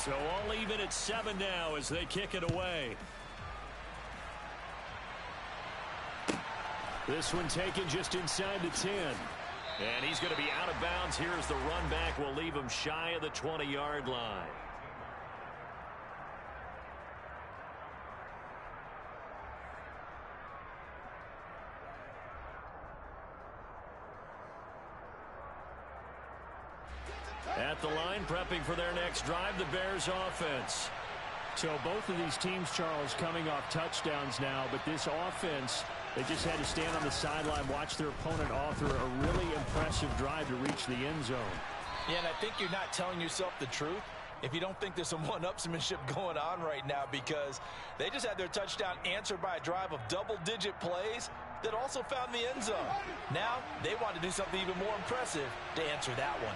So all even at 7 now as they kick it away. This one taken just inside the 10. And he's going to be out of bounds here as the run back will leave him shy of the 20-yard line. At the line, prepping for their next drive, the Bears offense. So both of these teams, Charles, coming off touchdowns now, but this offense, they just had to stand on the sideline, watch their opponent author a really impressive drive to reach the end zone. Yeah, and I think you're not telling yourself the truth if you don't think there's some one-upsmanship going on right now, because they just had their touchdown answered by a drive of double-digit plays that also found the end zone. Now they want to do something even more impressive to answer that one.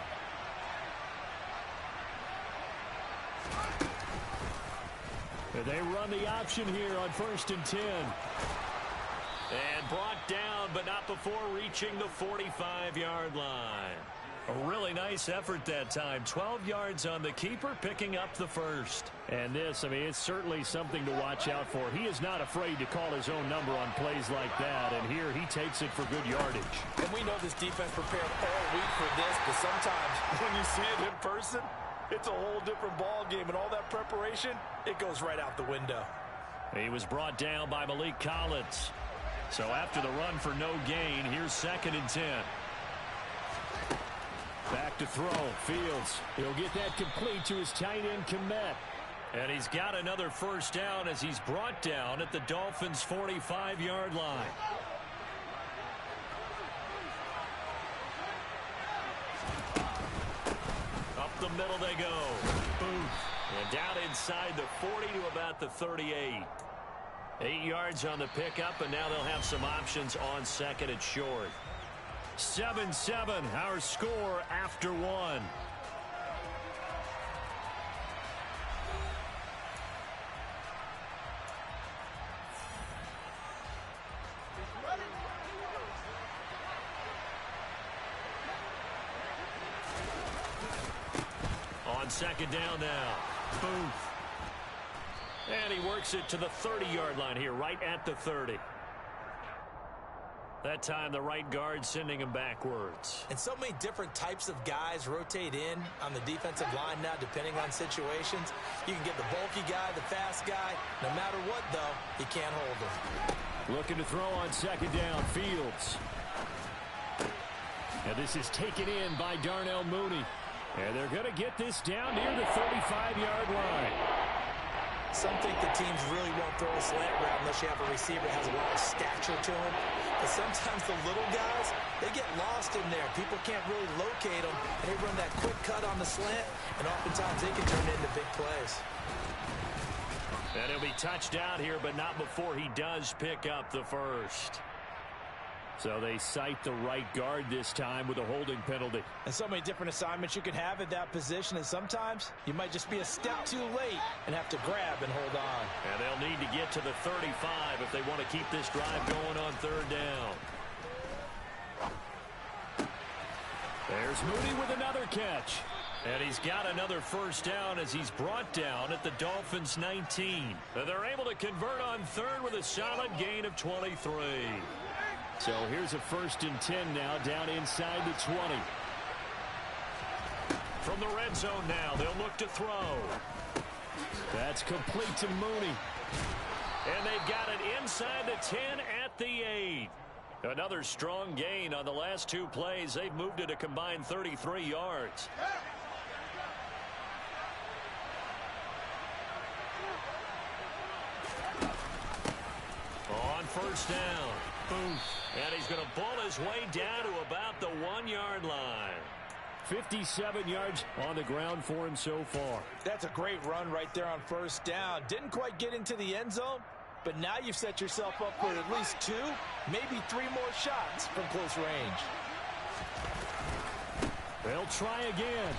They run the option here on 1st and 10. And brought down, but not before reaching the 45-yard line. A really nice effort that time. 12 yards on the keeper, picking up the first. And this, I mean, it's certainly something to watch out for. He is not afraid to call his own number on plays like that, and here he takes it for good yardage. And we know this defense prepared all week for this, but sometimes when you see it in person, it's a whole different ball game, and all that preparation, it goes right out the window. He was brought down by Malik Collins. So after the run for no gain, here's 2nd and 10. Back to throw. Fields. He'll get that complete to his tight end, Kmet. And he's got another first down as he's brought down at the Dolphins' 45-yard line. Up the middle they go. Boom. And down inside the 40 to about the 38. 8 yards on the pickup, and now they'll have some options on 2nd and short. 7-7, our score after 1. On 2nd down now. Booth. And he works it to the 30-yard line here, right at the 30. That time, the right guard sending him backwards. And so many different types of guys rotate in on the defensive line now, depending on situations. You can get the bulky guy, the fast guy. No matter what, though, he can't hold him. Looking to throw on 2nd down, Fields. And this is taken in by Darnell Mooney. And they're going to get this down near the 35-yard line. Some think the teams really won't throw a slant route unless you have a receiver that has a lot of stature to him. But sometimes the little guys, they get lost in there. People can't really locate them. They run that quick cut on the slant, and oftentimes they can turn into big plays. And he'll be touched out here, but not before he does pick up the first. So they cite the right guard this time with a holding penalty. And so many different assignments you can have at that position, and sometimes you might just be a step too late and have to grab and hold on. And they'll need to get to the 35 if they want to keep this drive going on 3rd down. There's Mooney with another catch. And he's got another first down as he's brought down at the Dolphins' 19. And they're able to convert on 3rd with a solid gain of 23. So here's a 1st and 10 now, down inside the 20. From the red zone now, they'll look to throw. That's complete to Mooney. And they've got it inside the 10 at the 8. Another strong gain on the last 2 plays. They've moved it a combined 33 yards. On 1st down. Boom. And he's going to bull his way down to about the 1-yard line. 57 yards on the ground for him so far. That's a great run right there on 1st down. Didn't quite get into the end zone, but now you've set yourself up for at least 2, maybe 3 more shots from close range. They'll try again.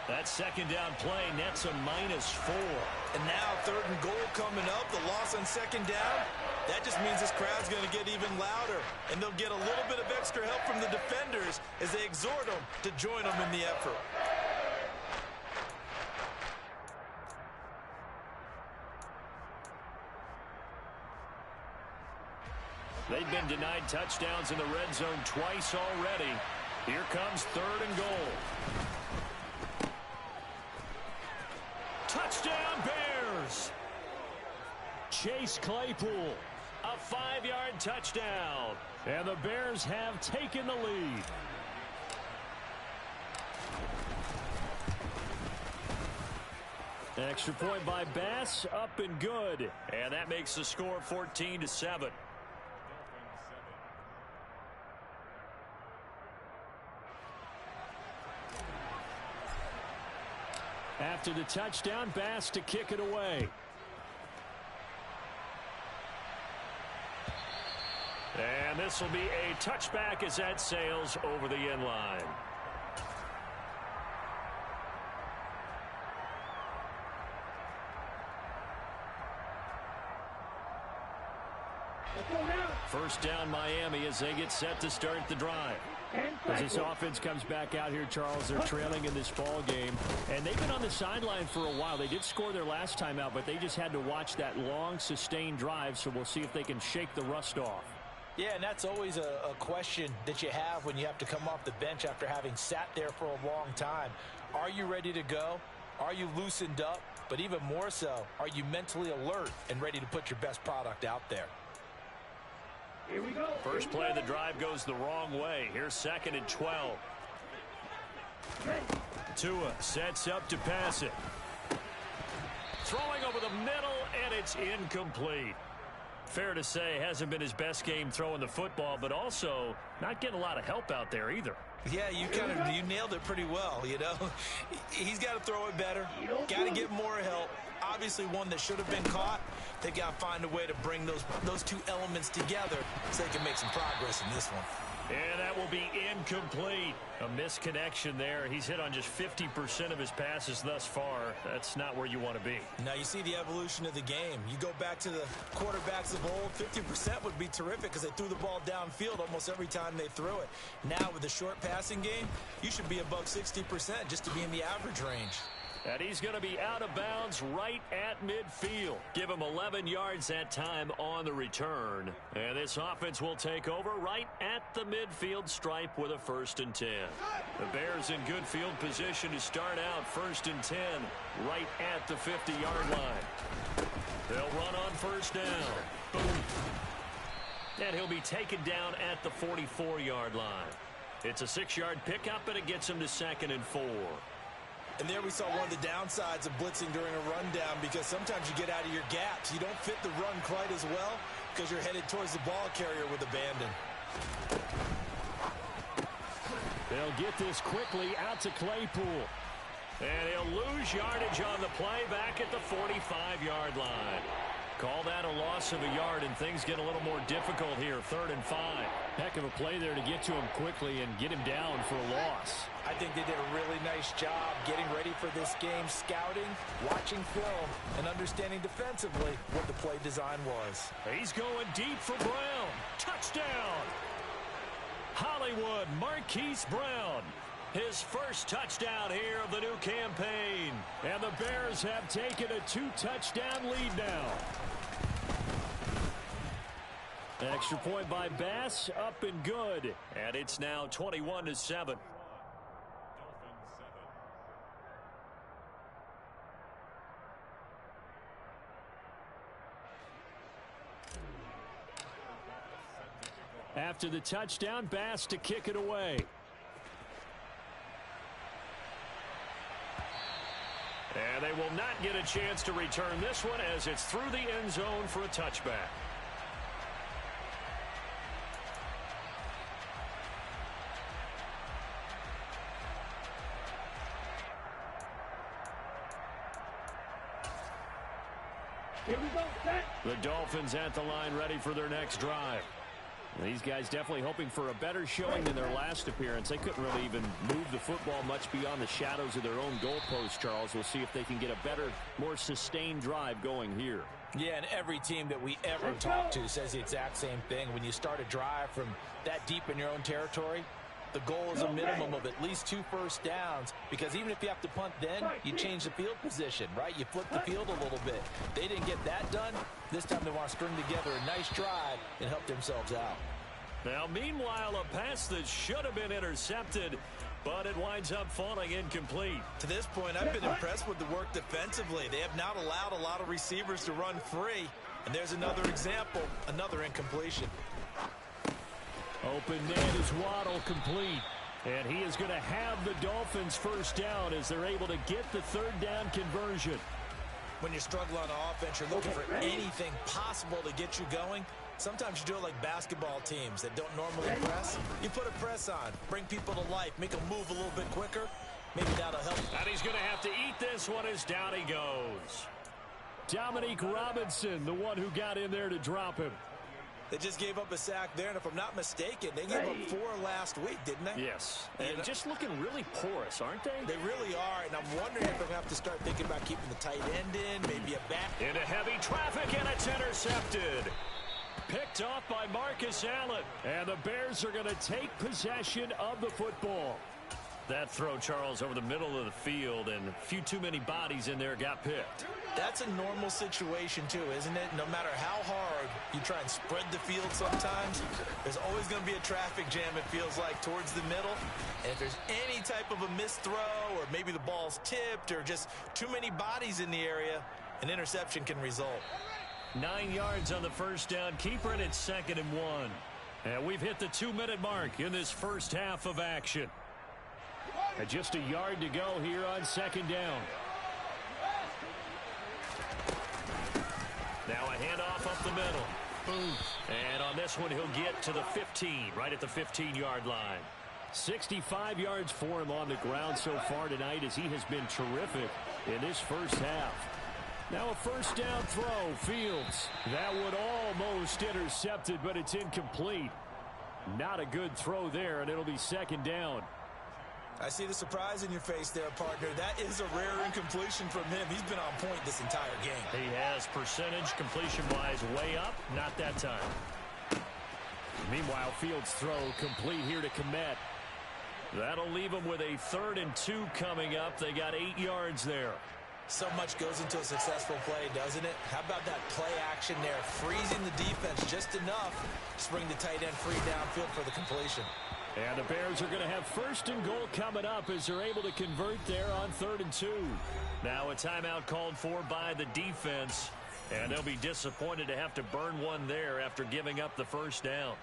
That 2nd down play nets a -4. And now 3rd and goal coming up. The loss on 2nd down. That just means this crowd's going to get even louder. And they'll get a little bit of extra help from the defenders as they exhort them to join them in the effort. They've been denied touchdowns in the red zone twice already. Here comes 3rd and goal. Touchdown, Bears! Chase Claypool. A 5-yard touchdown. And the Bears have taken the lead. Extra point by Bass, up and good. And that makes the score 14-7. After the touchdown, Bass to kick it away. And this will be a touchback as that sails over the end line. First down, Miami, as they get set to start the drive. As this offense comes back out here, Charles, they're trailing in this ball game. And they've been on the sideline for a while. They did score their last time out, but they just had to watch that long, sustained drive. So we'll see if they can shake the rust off. Yeah, and that's always a question that you have when you have to come off the bench after having sat there for a long time. Are you ready to go? Are you loosened up? But even more so, are you mentally alert and ready to put your best product out there? Here we go. First play of the drive goes the wrong way. Here's 2nd and 12. Tua sets up to pass it. Throwing over the middle, and it's incomplete. Fair to say, hasn't been his best game throwing the football, but also not getting a lot of help out there either. Yeah, you nailed it pretty well, you know. He's got to throw it better. Got to get more help. Obviously one that should have been caught. They got to find a way to bring those two elements together so they can make some progress in this one. And that will be incomplete. A misconnection there. He's hit on just 50% of his passes thus far. That's not where you want to be. Now you see the evolution of the game. You go back to the quarterbacks of old, 50% would be terrific because they threw the ball downfield almost every time they threw it. Now with the short passing game, you should be above 60% just to be in the average range. And he's going to be out of bounds right at midfield. Give him 11 yards that time on the return. And this offense will take over right at the midfield stripe with a 1st and 10. The Bears in good field position to start out 1st and 10 right at the 50-yard line. They'll run on 1st down. Boom. And he'll be taken down at the 44-yard line. It's a 6-yard pickup, and it gets him to 2nd and 4. And there we saw one of the downsides of blitzing during a rundown because sometimes you get out of your gaps. You don't fit the run quite as well because you're headed towards the ball carrier with abandon. They'll get this quickly out to Claypool. And he'll lose yardage on the play back at the 45-yard line. Call that a loss of a yard, and things get a little more difficult here. 3rd and 5. Heck of a play there to get to him quickly and get him down for a loss. I think they did a really nice job getting ready for this game, scouting, watching film, and understanding defensively what the play design was. He's going deep for Brown. Touchdown! Hollywood Marquise Brown. His first touchdown here of the new campaign. And the Bears have taken a 2-touchdown lead now. Extra point by Bass, up and good. And it's now 21-7. After the touchdown, Bass to kick it away. And they will not get a chance to return this one as it's through the end zone for a touchback. Here we go, set. The Dolphins at the line ready for their next drive. These guys definitely hoping for a better showing than their last appearance. They couldn't really even move the football much beyond the shadows of their own goalpost, Charles. We'll see if they can get a better, more sustained drive going here. Yeah, and every team that we ever talk to says the exact same thing. When you start a drive from that deep in your own territory, The goal is a minimum of at least 2 first downs, because even if you have to punt then, you change the field position, right? You flip the field a little bit. They didn't get that done. This time they want to string together a nice drive and help themselves out. Now, meanwhile, a pass that should have been intercepted, but it winds up falling incomplete. To this point, I've been impressed with the work defensively. They have not allowed a lot of receivers to run free. And there's another example, another incompletion. Open net is Waddle, complete. And he is going to have the Dolphins first down as they're able to get the third down conversion. When you struggle on offense, you're looking for anything possible to get you going. Sometimes you do it like basketball teams that don't normally press. You put a press on, bring people to life, make them move a little bit quicker. Maybe that'll help. And he's going to have to eat this one as down he goes. Dominique Robinson, the one who got in there to drop him. They just gave up a sack there, and if I'm not mistaken, they gave up 4 last week, didn't they? Yes. And just looking really porous, aren't they? They really are, and I'm wondering if they're going to have to start thinking about keeping the tight end in, maybe a back. Into heavy traffic, and it's intercepted. Picked off by Marcus Allen. And the Bears are going to take possession of the football. That throw, Charles, over the middle of the field, and a few too many bodies in there got picked. That's a normal situation, too, isn't it? No matter how hard you try and spread the field sometimes, there's always going to be a traffic jam, it feels like, towards the middle. And if there's any type of a missed throw, or maybe the ball's tipped, or just too many bodies in the area, an interception can result. 9 yards on the first down. Keeper, and it's 2nd and 1. And we've hit the 2-minute mark in this first half of action. And just a yard to go here on 2nd down. Now a handoff up the middle. Boom. And on this one, he'll get to the 15, right at the 15-yard line. 65 yards for him on the ground so far tonight, as he has been terrific in this first half. Now a first down throw, Fields. That one almost intercepted, but it's incomplete. Not a good throw there, and it'll be 2nd down. I see the surprise in your face there, partner. That is a rare incompletion from him. He's been on point this entire game. He has percentage completion-wise way up. Not that time. Meanwhile, Fields' throw complete here to Kmet. That'll leave him with a 3rd and 2 coming up. They got 8 yards there. So much goes into a successful play, doesn't it? How about that play action there? Freezing the defense just enough to bring the tight end free downfield for the completion. And the Bears are going to have 1st and goal coming up as they're able to convert there on 3rd and 2. Now a timeout called for by the defense. And they'll be disappointed to have to burn one there after giving up the first down.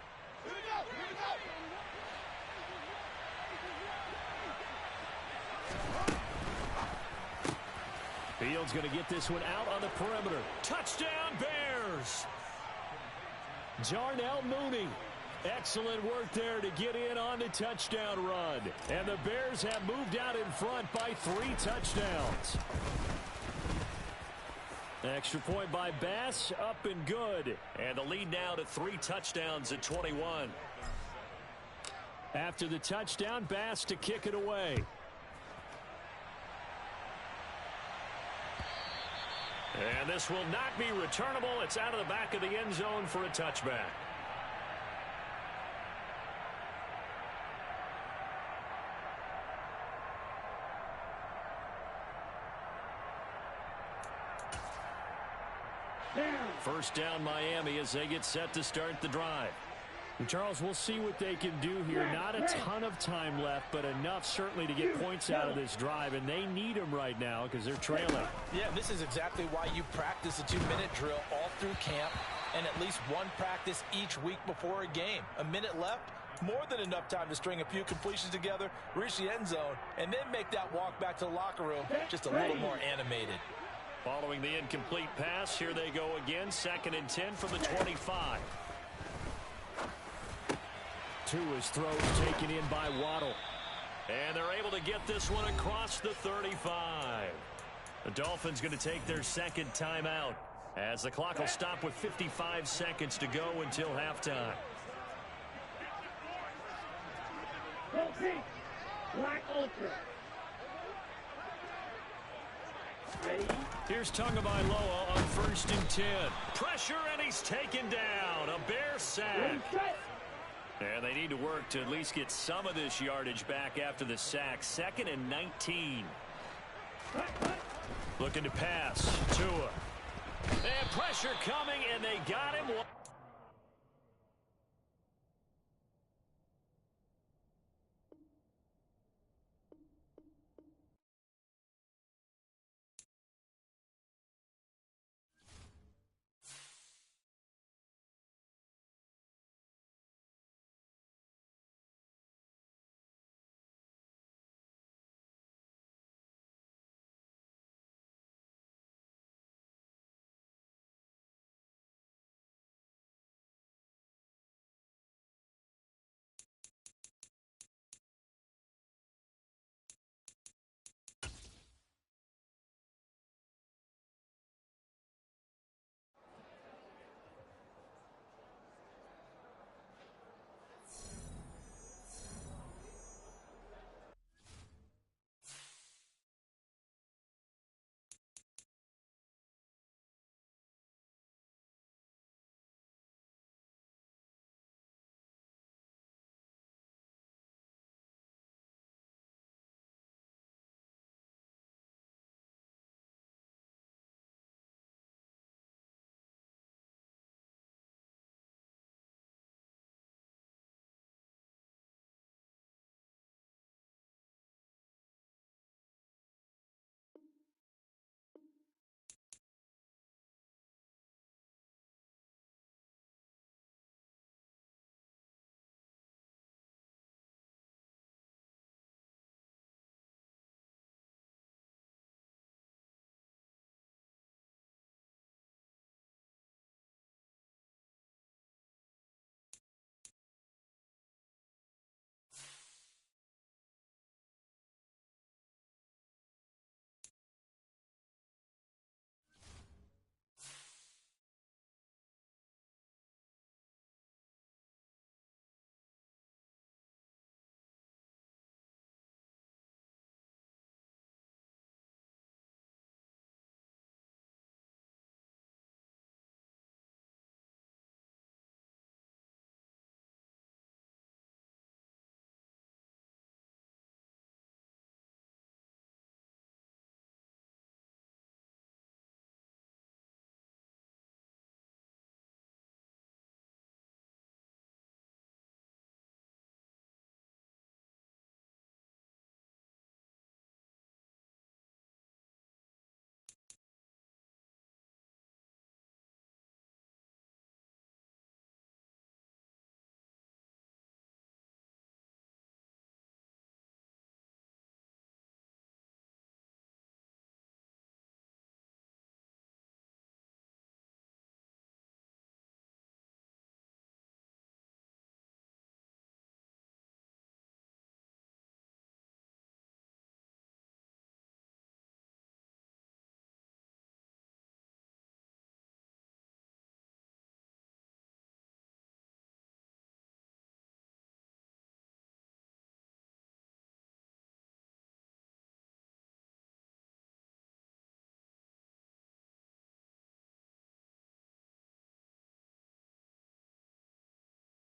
Fields going to get this one out on the perimeter. Touchdown, Bears! Darnell Mooney. Excellent work there to get in on the touchdown run. And the Bears have moved out in front by 3 touchdowns. Extra point by Bass, up and good. And the lead now to 3 touchdowns at 21. After the touchdown, Bass to kick it away. And this will not be returnable. It's out of the back of the end zone for a touchback. First down, Miami, as they get set to start the drive. And Charles, we'll see what they can do here. Not a ton of time left, but enough certainly to get points out of this drive, and they need them right now because they're trailing. Yeah, this is exactly why you practice a 2-minute drill all through camp and at least one practice each week before a game. A minute left, more than enough time to string a few completions together, reach the end zone, and then make that walk back to the locker room just a little more animated. Following the incomplete pass, here they go again. 2nd and 10 from the 25. Tua's throws taken in by Waddle. And they're able to get this one across the 35. The Dolphins going to take their 2nd timeout as the clock will stop with 55 seconds to go until halftime. Black Ultra. Ready? Here's Tagovailoa on 1st and 10. Pressure, and he's taken down. A Bear sack. And they need to work to at least get some of this yardage back after the sack. 2nd and 19. Looking to pass. Tua. And pressure coming, and they got him.